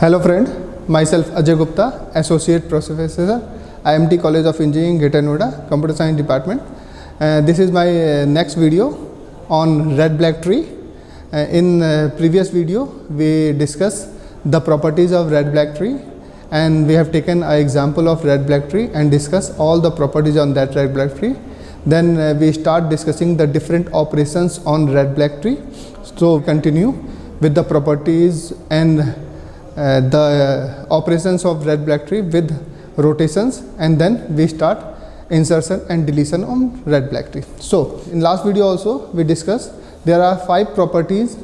Hello friend, myself Ajay Gupta, Associate Professor, IIMT College of Engineering, Noida, Computer Science Department. This is my next video on red-black tree. In previous video, we discussed the properties of red-black tree, and we have taken an example of red-black tree and discussed all the properties on that red-black tree. Then we start discussing the different operations on red-black tree. So continue with the properties and the operations of red-black tree with rotations, and then we start insertion and deletion on red-black tree. So in last video also we discussed there are 5 properties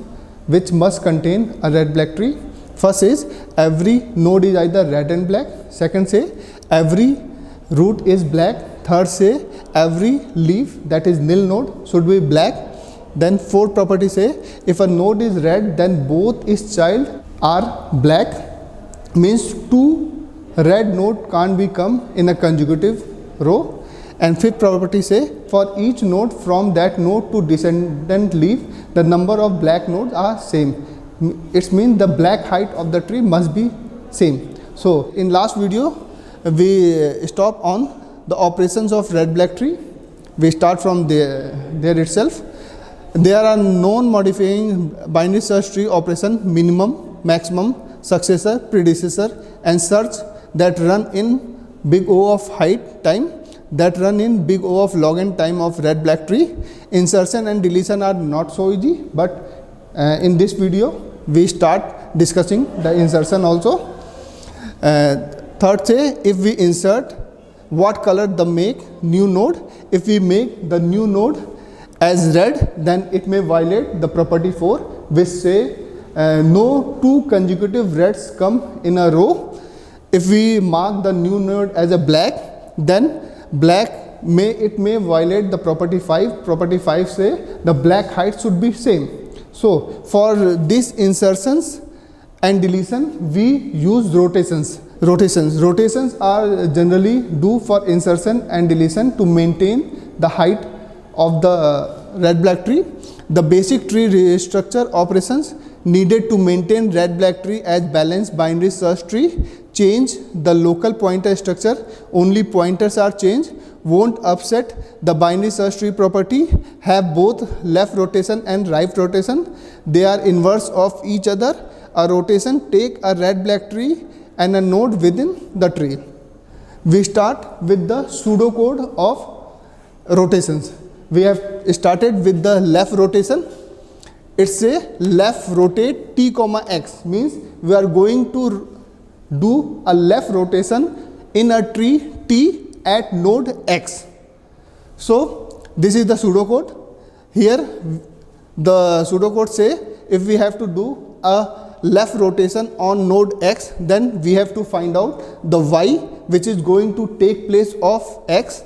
which must contain a red-black tree. First is every node is either red and black. Second say every root is black. Third say every leaf, that is nil node, should be black. Then fourth property say if a node is red then both its child are black, means 2 red node can't become in a consecutive row. And fifth property say for each node from that node to descendant leaf the number of black nodes are same. It means the black height of the tree must be same. So in last video we stop on the operations of red-black tree. We start from there itself. There are non-modifying binary search tree operation minimum, maximum, successor, predecessor and search that run in big O of height time, that run in big O of log n time of red-black tree. Insertion and deletion are not so easy, but in this video we start discussing the insertion also. Third say if we insert, what color the make new node. If we make the new node as red, then it may violate the property 4, which say no 2 consecutive reds come in a row. If we mark the new node as a black, then black may violate the property 5. Property 5 say the black height should be same. So for these insertions and deletion we use rotations. Rotations are generally do for insertion and deletion to maintain the height of the red-black tree. The basic tree restructure operations needed to maintain red-black tree as balanced binary search tree. Change the local pointer structure, only pointers are changed, won't upset the binary search tree property, have both left rotation and right rotation, they are inverse of each other. A rotation take a red-black tree and a node within the tree. We start with the pseudocode of rotations. We have started with the left rotation. It's a left rotate t comma x, means we are going to do a left rotation in a tree t at node x. So this is the pseudocode. Here the pseudocode say if we have to do a left rotation on node x, then we have to find out the y which is going to take place of x.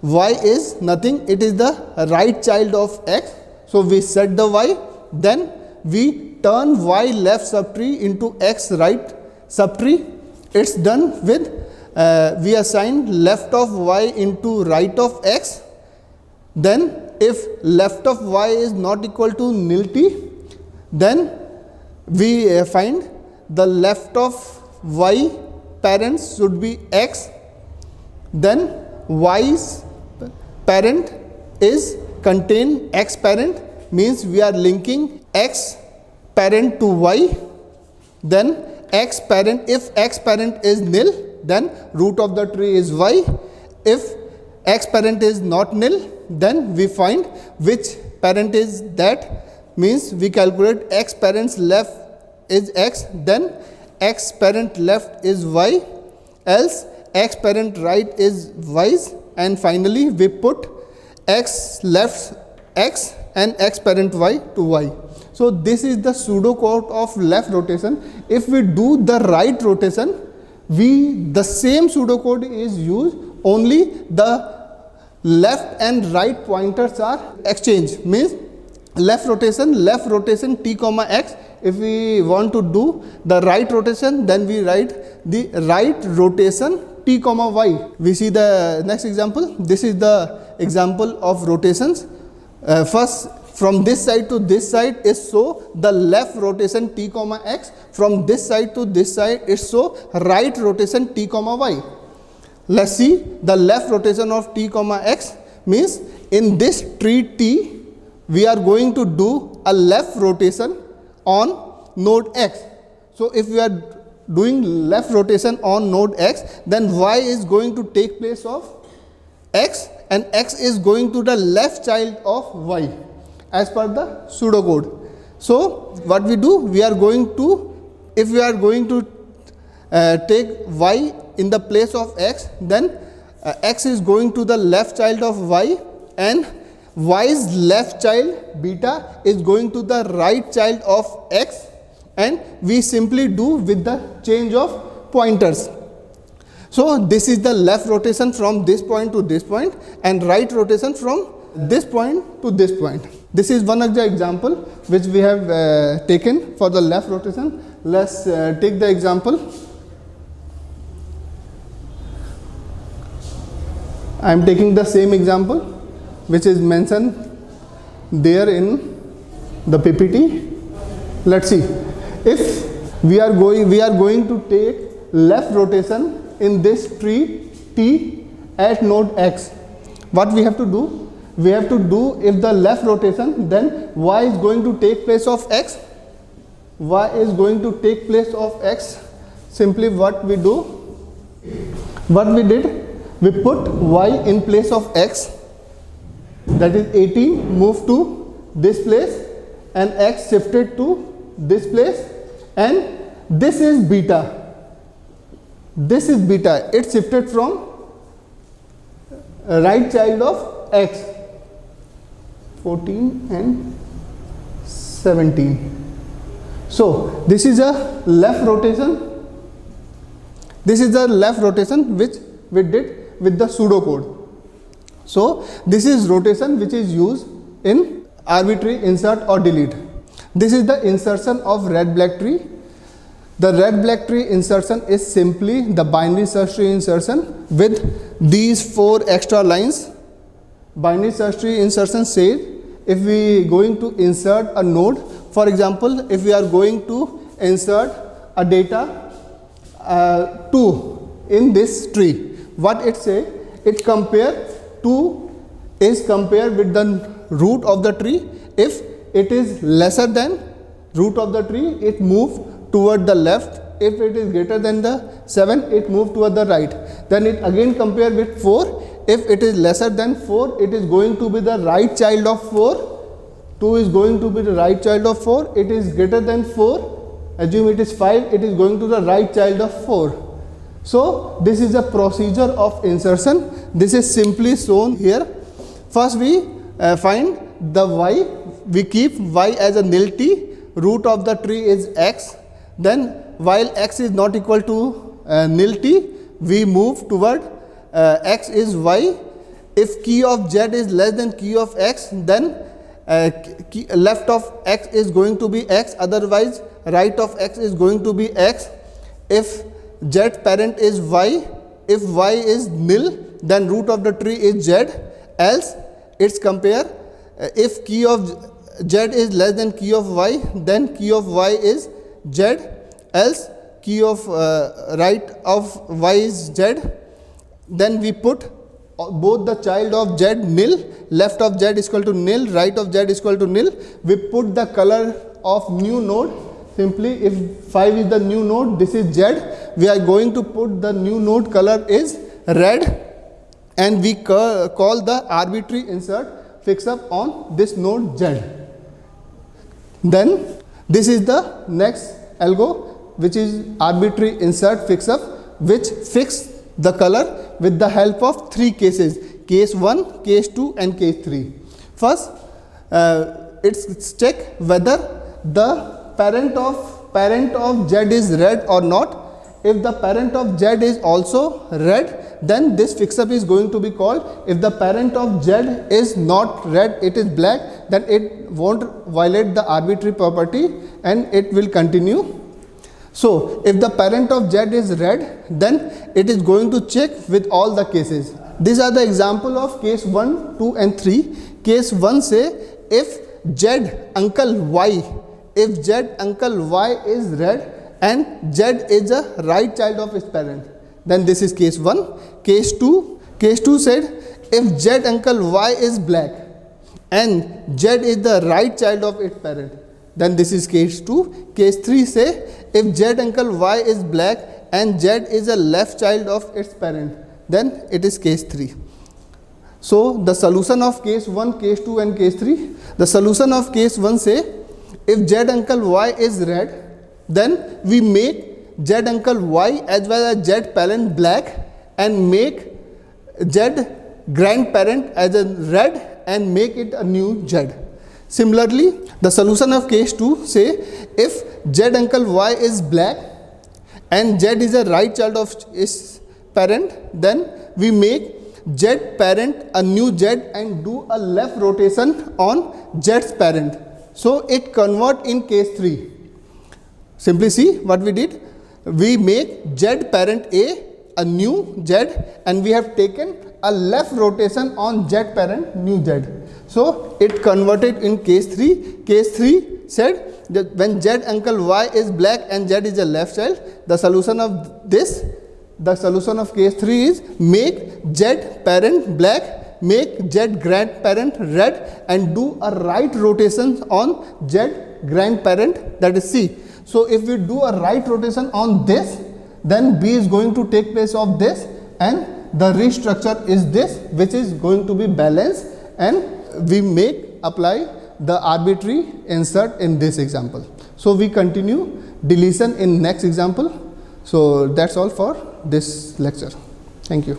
Y is nothing, it is the right child of x. So we set the y, then we turn y left subtree into x right subtree. It's done with we assign left of y into right of x. Then if left of y is not equal to nil t, then we find the left of y parents should be x. Then y's parent is contain x parent, means we are linking x parent to y. Then x parent, if x parent is nil, then root of the tree is y. If x parent is not nil, then we find which parent is that, means we calculate x parents left is x, then x parent left is y, else x parent right is y, and finally we put x left x and x parent y to y. So this is the pseudocode of left rotation. If we do the right rotation, the same pseudocode is used, only the left and right pointers are exchanged, means left rotation t comma x. If we want to do the right rotation, then we write the right rotation t comma y. We see the next example. This is the example of rotations. First from this side to this side is so the left rotation t comma x, from this side to this side is so right rotation t comma y. Let's see the left rotation of t comma x means in this tree t we are going to do a left rotation on node x. So if we are doing left rotation on node x, then y is going to take place of x and x is going to the left child of y as per the pseudocode. So what we do, we are going to, if we are going to take y in the place of x, then x is going to the left child of y and y's left child beta is going to the right child of x, and we simply do with the change of pointers. So this is the left rotation from this point to this point and right rotation from this point to this point. This is one of the example which we have taken for the left rotation. Let's take the example. I am taking the same example which is mentioned there in the PPT. Let's see. If we are going to take left rotation in this tree T at node X, what we have to do? We have to do, if the left rotation, then y is going to take place of x. Y is going to take place of x. Simply what we do? What we did? We put y in place of x, that is 18 moved to this place and x shifted to this place, and this is beta. This is beta. It shifted from right child of x, 14 and 17. So this is a left rotation. This is the left rotation which we did with the pseudocode. So this is rotation which is used in arbitrary insert or delete. This is the insertion of red black tree. The red black tree insertion is simply the binary search tree insertion with these 4 extra lines. Binary search tree insertion says if we going to insert a node, for example, if we are going to insert a data 2 in this tree, what it say? It compare 2 is compared with the root of the tree. If it is lesser than root of the tree, it move toward the left. If it is greater than the 7, it move toward the right. Then it again compare with 4. If it is lesser than 4, it is going to be the right child of 4. 2 is going to be the right child of 4. It is greater than 4. Assume it is 5. It is going to the right child of 4. So this is a procedure of insertion. This is simply shown here. First we find the y. We keep y as a nilty. Root of the tree is x. Then while x is not equal to nilty, we move toward x is y. If key of z is less than key of x, then left of x is going to be x, otherwise right of x is going to be x. If z parent is y, if y is nil, then root of the tree is z, else it's compare if key of z is less than key of y, then key of y is z, else key of right of y is z. Then we put both the child of z nil, left of z is equal to nil, right of z is equal to nil. We put the color of new node. Simply if 5 is the new node, this is z, we are going to put the new node color is red, and we call the arbitrary insert fix up on this node z. Then this is the next algo, which is arbitrary insert fix up, which fix the color with the help of 3 cases: case 1, case 2 and case 3. First, it's check whether the parent of z is red or not. If the parent of z is also red, then this fix up is going to be called. If the parent of z is not red, it is black, then it won't violate the arbitrary property and it will continue. So if the parent of z is red, then it is going to check with all the cases. These are the example of case 1, 2 and 3. Case 1 say if Z uncle Y, if Z uncle Y is red and Z is a right child of its parent, then this is case 1. Case 2 said if Z uncle Y is black and Z is the right child of its parent, then this is case 2. Case 3 say if Z uncle Y is black and Z is a left child of its parent, then it is case 3. So the solution of case 1, case 2 and case 3. The solution of case 1 say if Z uncle Y is red, then we make Z uncle Y as well as Z parent black and make Z grandparent as a red and make it a new Z. Similarly, the solution of case 2 say if Z uncle Y is black and Z is a right child of its parent, then we make Z parent a new Z and do a left rotation on Z's parent. So it convert in case 3. Simply see what we did. We make Z parent a new Z and we have taken a left rotation on Z parent new Z. So it converted in case 3. Case 3 said that when Z uncle Y is black and Z is a left child, the solution of case 3 is make Z parent black, make Z grandparent red and do a right rotation on Z grandparent, that is C. So if we do a right rotation on this, then B is going to take place of this and the restructure is this, which is going to be balanced, and we apply the arbitrary insert in this example. So we continue deletion in next example. So that's all for this lecture. Thank you.